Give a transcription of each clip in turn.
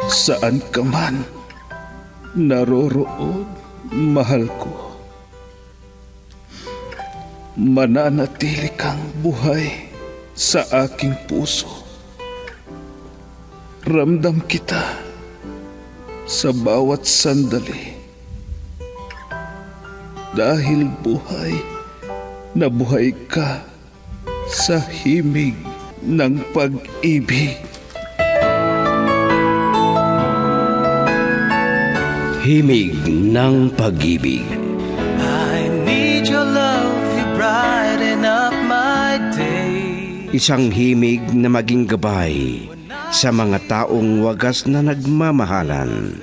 Saan ka man naroroon, mahal ko. Mananatili kang buhay sa aking puso. Ramdam kita sa bawat sandali. Dahil buhay na buhay ka sa himig ng pag-ibig. Himig ng pag-ibig. I need your love, you brighten up my day. Isang himig na maging gabay sa mga taong wagas na nagmamahalan.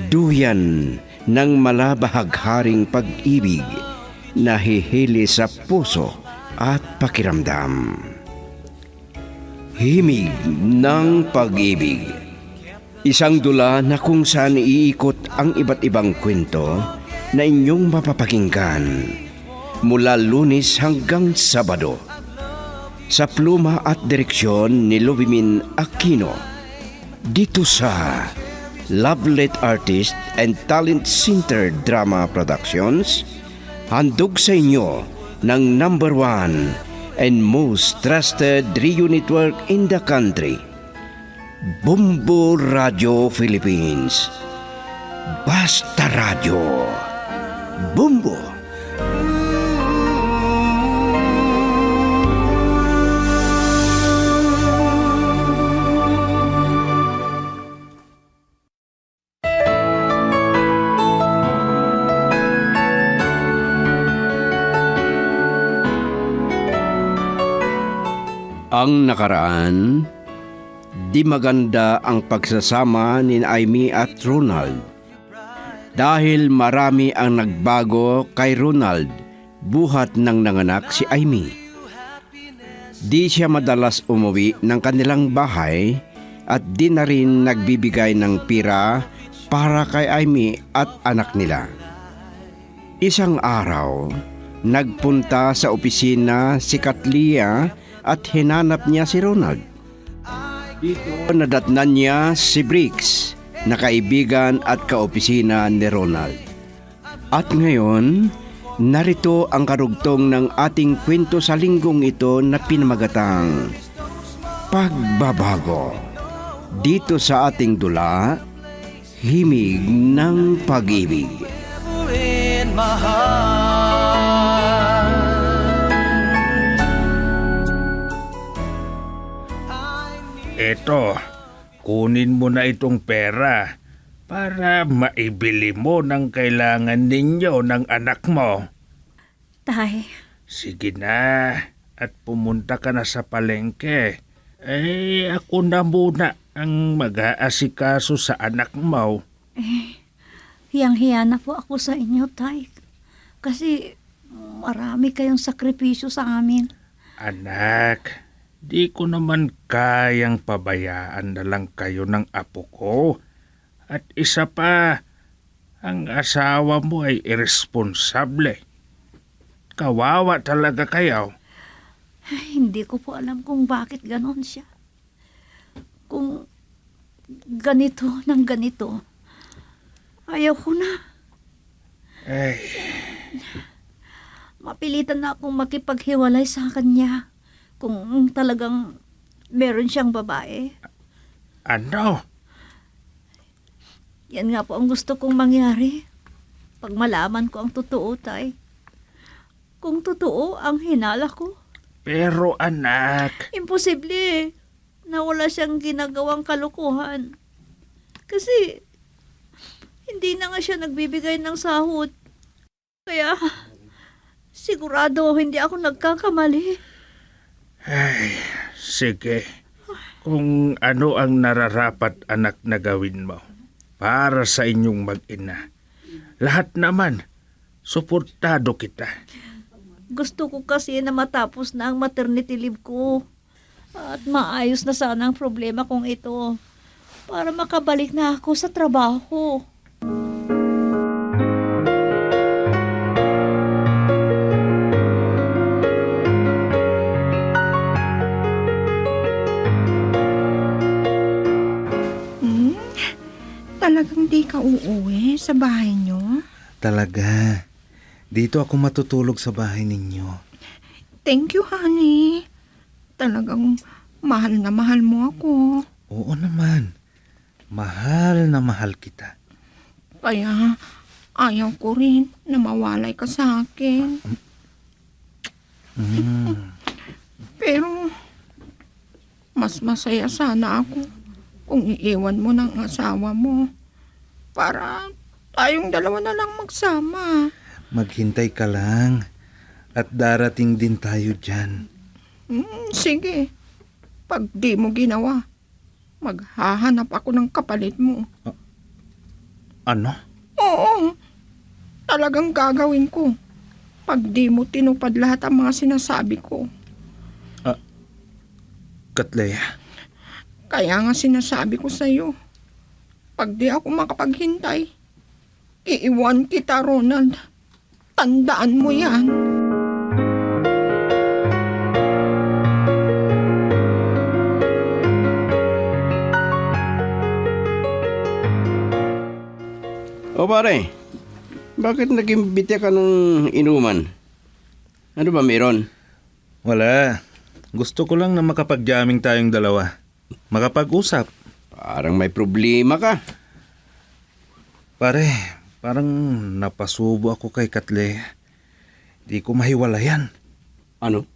Duyan ng malabahagharing pag-ibig na hihili sa puso at pakiramdam. Himig ng pag-ibig. Isang dula na kung saan iikot ang iba't ibang kwento na inyong mapapakinggan mula Lunes hanggang Sabado. Sa pluma at direksyon ni Luvimin Aquino. Dito sa Lovelet Artist and Talent Center Drama Productions, handog sa inyo ng #1 and most trusted radio network in the country, Bumbo Radio Philippines. Basta Radio. Bumbo. Ang nakaraan, di maganda ang pagsasama ni Amy at Ronald. Dahil marami ang nagbago kay Ronald buhat ng nanganak si Amy. Di siya madalas umuwi ng kanilang bahay at di na rin nagbibigay ng pira para kay Amy at anak nila. Isang araw, nagpunta sa opisina si Katlia at hinanap niya si Ronald. Dito nadatnan niya si Briggs na kaibigan at kaopisina ni Ronald. At ngayon, narito ang karugtong ng ating kwento sa linggong ito na pinamagatang Pagbabago. Dito sa ating dula, Himig ng Pag-ibig. In my heart. Eto, kunin mo na itong pera para maibili mo ng kailangan ninyo ng anak mo. Tay, Sige na, at pumunta ka na sa palengke. Ako na muna ang mag-aasikaso sa anak mo. hiyang-hiya na po ako sa inyo, Tay. Kasi marami kayong sakripisyo sa amin. Anak, di ko naman kayang pabayaan na lang kayo ng apo ko. At isa pa, ang asawa mo ay irresponsable. Kawawa talaga kayo. Ay, hindi ko po alam kung bakit ganon siya. Kung ganito ng ganito, ayaw ko na. Ay, Mapilitan na akong makipaghiwalay sa kanya kung talagang meron siyang babae. ano? Yan nga po ang gusto kong mangyari. Pag malaman ko ang totoo, Tay. Kung totoo ang hinala ko. Pero anak, Imposible na wala siyang ginagawang kalukuhan. Kasi hindi na nga siya nagbibigay ng sahod. Kaya sigurado hindi ako nagkakamali. ay, sige. Kung ano ang nararapat anak na gawin mo para sa inyong mag-ina. Lahat naman, suportado kita. Gusto ko kasi na matapos na ang maternity leave ko. At maayos na sana ang problema kong ito. Para makabalik na ako sa trabaho. talagang di ka uuwi sa bahay niyo? Talaga. Dito ako matutulog sa bahay ninyo. Thank you, honey. Talagang mahal na mahal mo ako. Oo naman. Mahal na mahal kita. Kaya ayaw ko rin na mawalay ka sa akin. Pero mas masaya sana ako kung iiwan mo ng asawa mo para tayong dalawa na lang magsama. Maghintay ka lang. At darating din tayo dyan. Sige. Pag di mo ginawa, maghahanap ako ng kapalit mo. Ano? Oo. Talagang gagawin ko. Pag di mo tinupad lahat ang mga sinasabi ko. Katleya, Kaya nga sinasabi ko sa'yo. Pag di ako makapaghintay, iiwan kita, Ronald. Tandaan mo yan. O pare, bakit nag-imbita ka ng inuman? Ano ba meron? wala. Gusto ko lang na makapag-jamming tayong dalawa. Makapag-usap. Parang may problema ka. Pare, parang napasubo ako kay Katleya. Di ko mahiwalayan. Ano?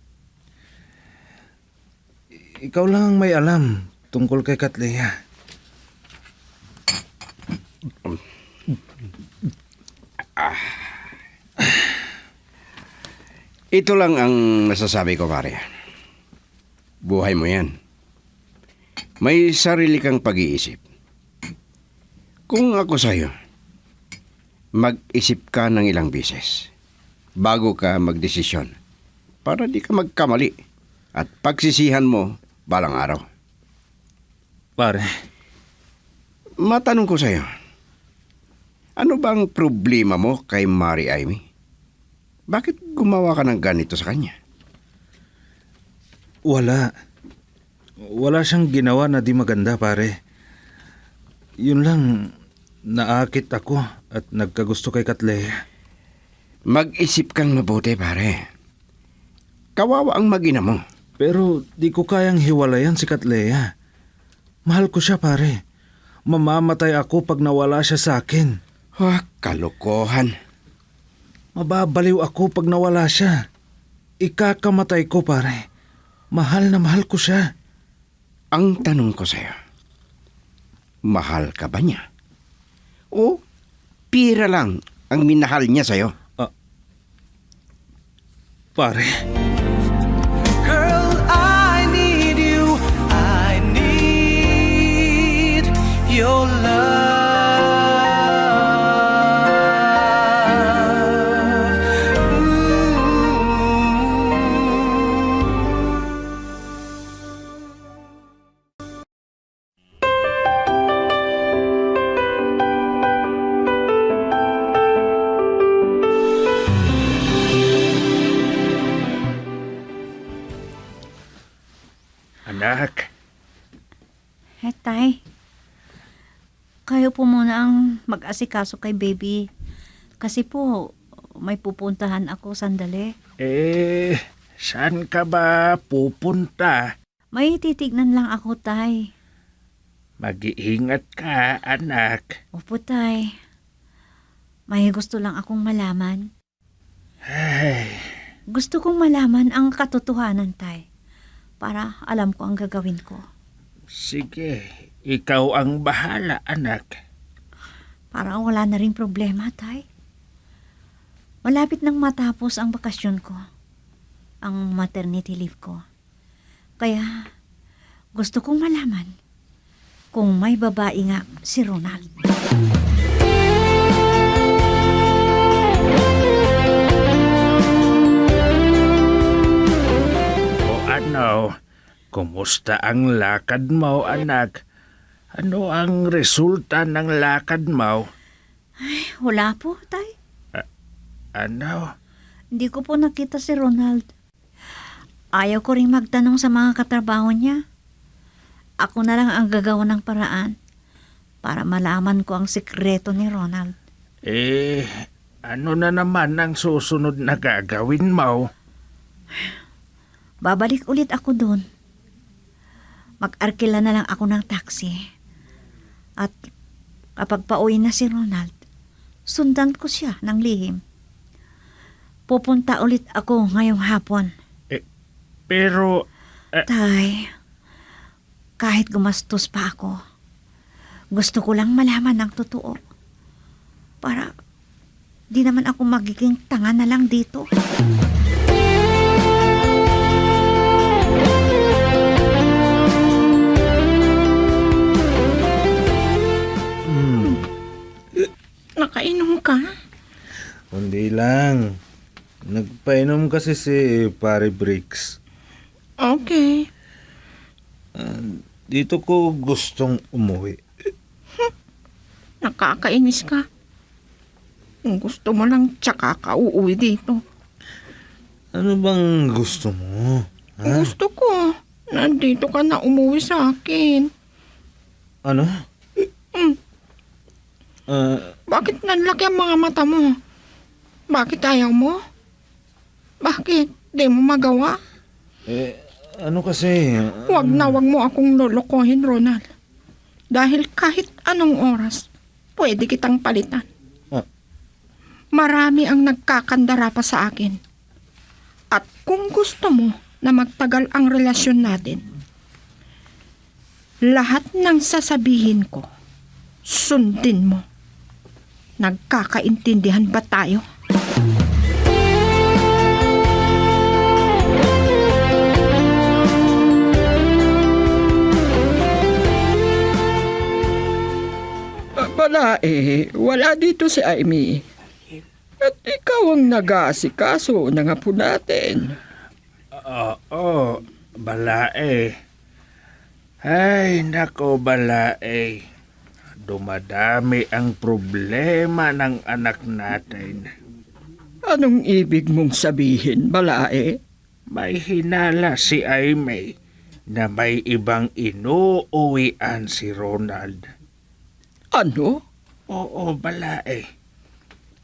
Ikaw lang ang may alam tungkol kay Katleya. Ito lang ang nasasabi ko, pare. Buhay mo yan. May sarili kang pag-iisip. Kung ako sa'yo, mag-isip ka ng ilang beses bago ka magdesisyon para di ka magkamali at pagsisihan mo balang araw. Pare, Matanong ko sa'yo, ano bang problema mo kay Mari Aimee? Bakit gumawa ka ng ganito sa kanya? wala. Wala siyang ginawa na di maganda, pare. Yun lang, naakit ako at nagkagusto kay Katleya. Mag-isip kang mabuti, pare. Kawawa ang mag-ina mo. Pero di ko kayang hiwalayan si Katleya. Mahal ko siya, pare. Mamamatay ako pag nawala siya sa akin. Kalokohan. Mababaliw ako pag nawala siya. Ikakamatay ko, pare. Mahal na mahal ko siya. Ang tanong ko sa'yo, mahal ka ba niya? O pira lang ang minahal niya sa'yo? Pare, Girl, I need you. I need your love. Anak, Tay. Kayo po muna ang mag-asikaso kay baby. Kasi po, may pupuntahan ako sandali. saan ka ba pupunta? May titignan lang ako, Tay. Mag-iingat ka, anak. Opo, Tay. May gusto lang akong malaman. Ay, Gusto kong malaman ang katotohanan, Tay. Para alam ko ang gagawin ko. sige, ikaw ang bahala, anak. Para wala na rin problema, Tay. Malapit nang matapos ang bakasyon ko. Ang maternity leave ko. Kaya gusto kong malaman kung may babae nga si Ronald. Ano, kumusta ang lakad mo, anak? Ano ang resulta ng lakad mo? Wala po, Tay. Ano? Hindi ko po nakita si Ronald. Ayaw ko rin magtanong sa mga katrabaho niya. Ako na lang ang gagawa ng paraan para malaman ko ang sikreto ni Ronald. Ano na naman ang susunod na gagawin mo? Babalik ulit ako doon. Mag-arkila na lang ako ng taxi. At kapag pauwi na si Ronald, sundan ko siya ng lihim. Pupunta ulit ako ngayong hapon. Pero, Tay, kahit gumastos pa ako, gusto ko lang malaman ng totoo. Para di naman ako magiging tanga na lang dito. Nakainom ka? Hindi lang. Nagpainom kasi si Pare Briggs. Okay. Dito ko gustong umuwi. Nakakainis ka. Kung gusto mo lang, tsaka ka uuwi dito. Ano bang gusto mo? Ha? Gusto ko. Nandito ka na umuwi sa akin. Ano? Bakit nanlaki ang mga mata mo? Bakit ayaw mo? Bakit? Di mo magawa? Ano kasi? Wag mo akong lolokohin, Ronald. Dahil kahit anong oras, pwede kitang palitan. Ah. Marami ang nagkakandara pa sa akin. At kung gusto mo na magtagal ang relasyon natin, lahat ng sasabihin ko, sundin mo. Nagkakaintindihan ba tayo? Wala dito si Amy. At ikaw ang nag-aasikaso ng apo natin. Oo, balae. Ay, nako balae. Dumadami ang problema ng anak natin. Anong ibig mong sabihin, balae? May hinala si Aimee na may ibang inuuwian si Ronald. Ano? Oo, balae.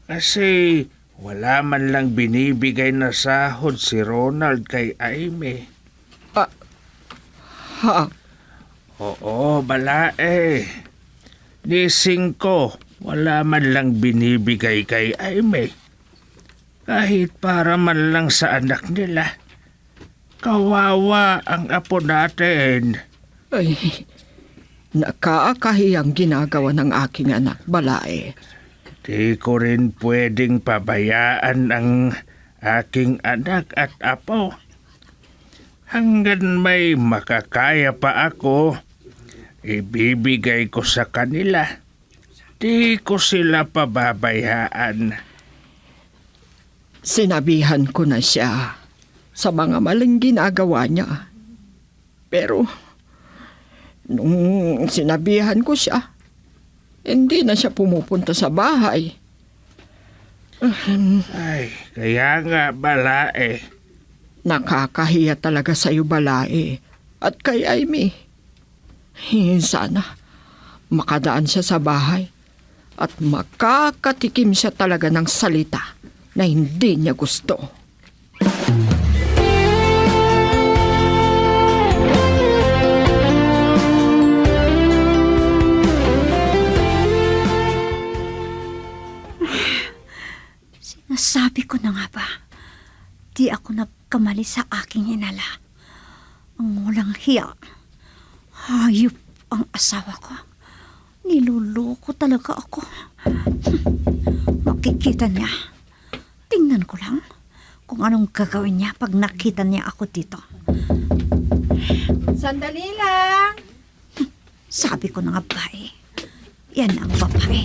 Kasi wala man lang binibigay na sahod si Ronald kay Aimee. Ha? Oo, balae. Ni 5, wala man lang binibigay kay Aimee. Kahit para man lang sa anak nila. Kawawa ang apo natin. Ay, nakakahiyang ginagawa ng aking anak, balae. Di ko rin pwedeng pabayaan ang aking anak at apo. Hanggang may makakaya pa ako, ibibigay ko sa kanila. Di ko sila pababayaan. Sinabihan ko na siya sa mga maling ginagawa niya. Pero, nung sinabihan ko siya, hindi na siya pumupunta sa bahay. Ay, kaya nga balae. Nakakahiya talaga sa'yo, balae. At kay Amy. Sana makadaan siya sa bahay at makakatikim siya talaga ng salita na hindi niya gusto. Nasabi ko na nga ba, di ako nagkamali sa aking hinala. Ang walang hiya. Hayop ang asawa ko. Niluloko talaga ako. Makikita niya. Tingnan ko lang kung anong gagawin niya pag nakita niya ako dito. Sandali lang! Sabi ko na nga ba eh. Yan ang babae.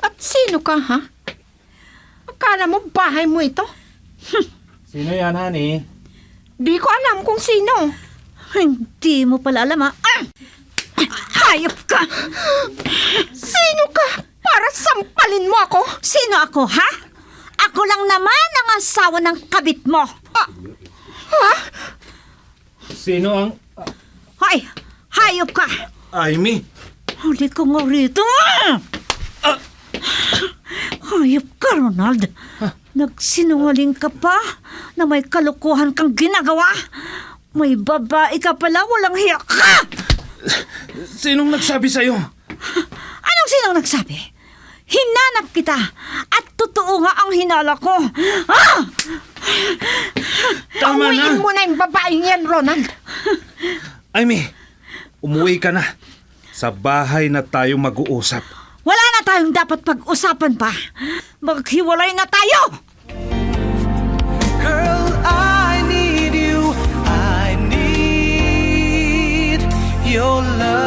At sino ka, ha? Akala mo bahay mo ito? Sino yan, honey? Di ko alam kung sino. Hindi mo pala alam ha. Hayop ka! Sino ka? Para sampalin mo ako? Sino ako, ha? Ako lang naman ang asawa ng kabit mo. Sino ang... Ay, hayop ka! Amy! Huli ko nga rito! Hayop ka, Ronald. Nagsinungaling ka pa na may kalukuhan kang ginagawa. May babae ka pala, walang hiya ka! Sinong nagsabi sa'yo? Anong sinong nagsabi? Hinanap kita at totoo nga ang hinala ko. Ah! Tama Uwiin na! mo na yung babaeng yan, Ronald. Amy, umuwi ka na. Sa bahay na tayo mag-uusap. Wala na tayong dapat pag-usapan pa. Maghiwalay na tayo! Girl, I need you. I need your love.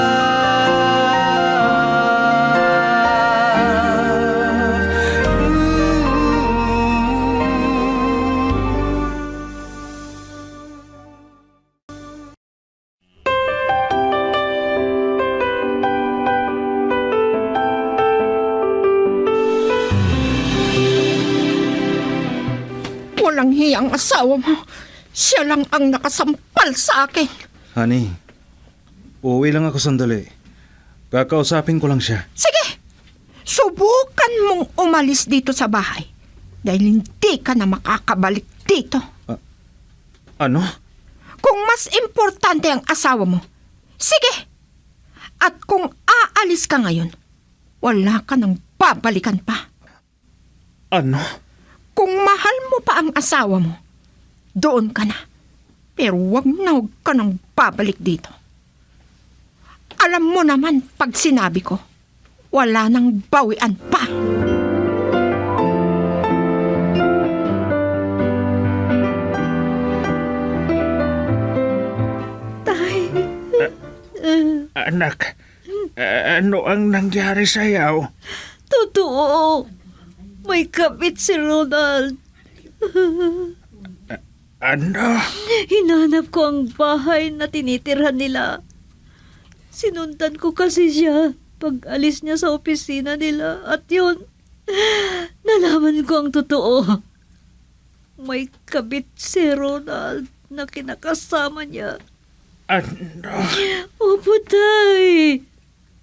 Walang hiyang asawa mo. Siya lang ang nakasampal sa akin. Honey, uuwi lang ako sandali. Kakausapin ko lang siya. Sige, subukan mong umalis dito sa bahay. Dahil hindi ka na makakabalik dito. Ano? Kung mas importante ang asawa mo, sige. At kung aalis ka ngayon, wala ka nang babalikan pa. Ano? Kung mahal mo pa ang asawa mo, doon ka na. Pero huwag ka nang babalik dito. Alam mo naman pag sinabi ko, wala nang bawian pa. Anak, ano ang nangyari sa'yo? Totoo. May kabit si Ronald. Ano? Hinanap ko ang bahay na tinitirhan nila. Sinundan ko kasi siya pag alis niya sa opisina nila. At yun, nalaman ko ang totoo. May kabit si Ronald na kinakasama niya. Ano? Opo, tay.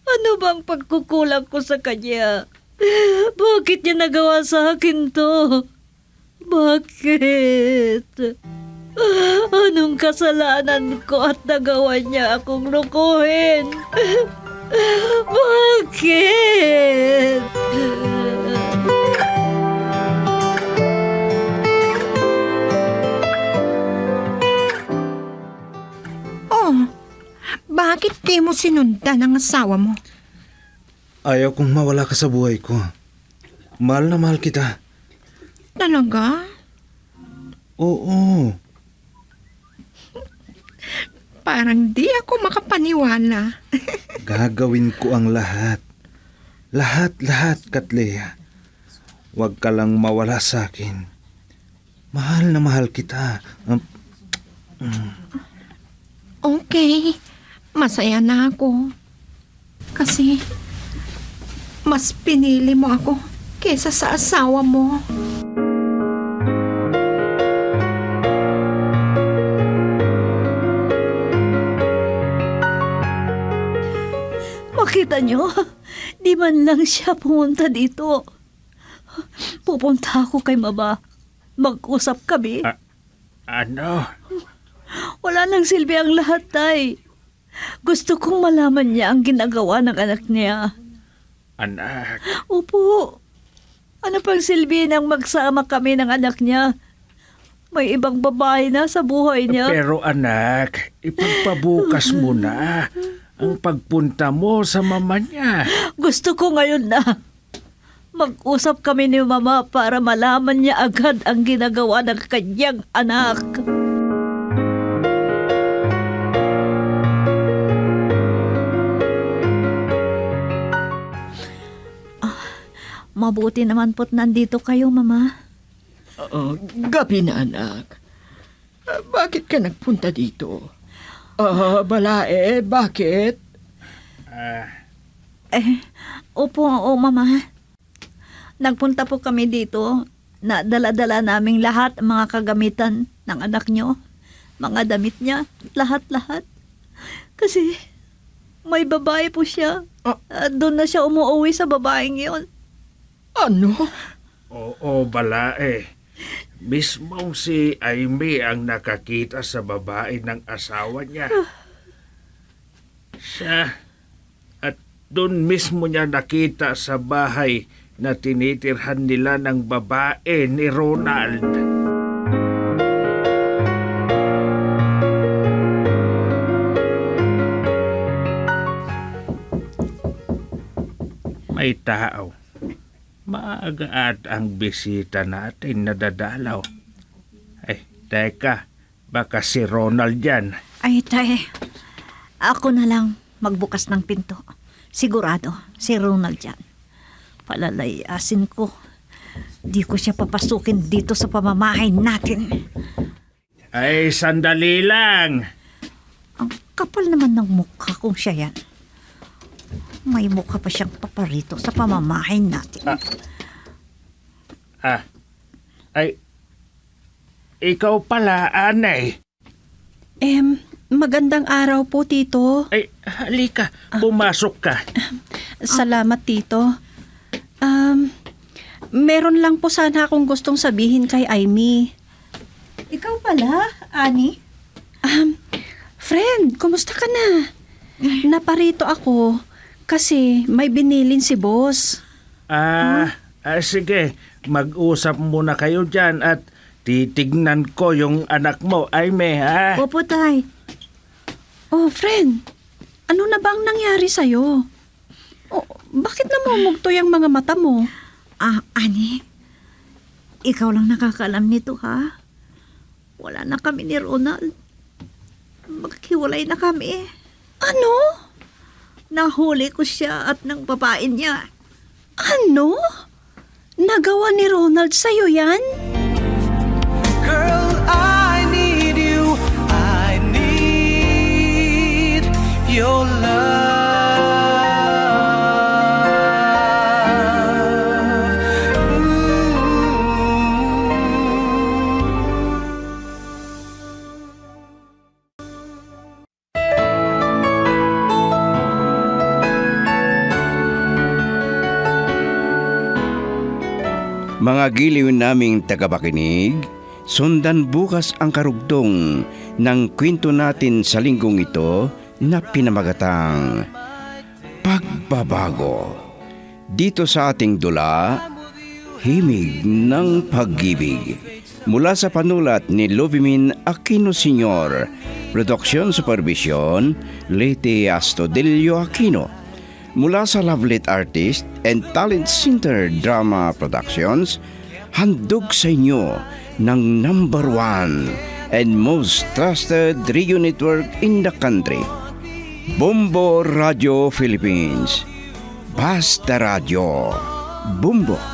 Ano bang pagkukulang ko sa kanya? Bakit niya nagawa sa akin to? Bakit? Anong kasalanan ko at nagawa niya akong lukuhin? Bakit? Oh, bakit di mo sinundan ang asawa mo? Ayaw kong mawala ka sa buhay ko. Mahal na mahal kita. Talaga? Oo. Parang di ako makapaniwala. Gagawin ko ang lahat. Lahat, Katlea. Huwag ka lang mawala sa akin. Mahal na mahal kita. Okay, masaya na ako. Kasi mas pinili mo ako kesa sa asawa mo. Makita niyo, di man lang siya pumunta dito. Pupunta ako kay Mama. Mag-usap kami. Ano? Wala nang silbi ang lahat, tay. Gusto kong malaman niya ang ginagawa ng anak niya. Anak, Opo. Ano pang silbi nang magsama kami ng anak niya? May ibang babae na sa buhay niya. pero anak, ipagpabukas mo na ang pagpunta mo sa mama niya. Gusto ko ngayon na mag-usap kami ni Mama para malaman niya agad ang ginagawa ng kanyang anak. Mabuti naman po't nandito kayo, Mama. Gabi na, anak. Bakit ka nagpunta dito? Balae, bakit? Opo, Mama. Nagpunta po kami dito na dala-dala naming lahat ang mga kagamitan ng anak nyo. Mga damit niya, lahat-lahat. Kasi may babae po siya. Ah. At doon na siya umuwi sa babaeng yun. Ano? Oo, bala eh. Mismong si Amy ang nakakita sa babae ng asawa niya. Siya. At doon mismo niya nakita sa bahay na tinitirhan nila ng babae ni Ronald. May tao. Maaga at ang bisita natin na dadalaw. Ay, teka. Baka si Ronald yan. Ay, tay. Ako na lang magbukas ng pinto. Sigurado, si Ronald yan. Palalayasin ko. Di ko siya papasukin dito sa pamamahay natin. Ay, sandali lang. Ang kapal naman ng mukha kung siya yan. May mukha pa siyang paparito sa pamamahay natin. Ay, ikaw pala, Anay. Magandang araw po, Tito. Ay, halika. Pumasok ka. Salamat, Tito. Meron lang po sana akong gustong sabihin kay Amy. Ikaw pala, Ani? Friend, kumusta ka na? Naparito ako kasi may binilin si boss. Sige. Mag-usap muna kayo dyan at titignan ko yung anak mo, Amy, ha? Opo, tay. Oh, friend, ano na ba ang nangyari sa'yo? Oh, bakit namumugto yung mga mata mo? Ani, ikaw lang nakakaalam nito, ha? Wala na kami ni Ronald. Maghiwalay na kami. Ano? Nahuli ko siya at ng babae niya. Ano? Nagawa ni Ronald sa'yo yan? Girl, I need you. I need your love. Mga giliw naming tagapakinig, sundan bukas ang karugtong ng kwento natin sa linggong ito na pinamagatang Pagbabago. Dito sa ating dula, Himig ng Pag-ibig. Mula sa panulat ni Lovimin Aquino Sr., Production Supervision, Leyte Astudillo Aquino. Mula sa Lovelit Artist and Talent Center Drama Productions, handog sa inyo ng #1 and most trusted radio network in the country, Bombo Radio Philippines. Basta Radio. Bombo.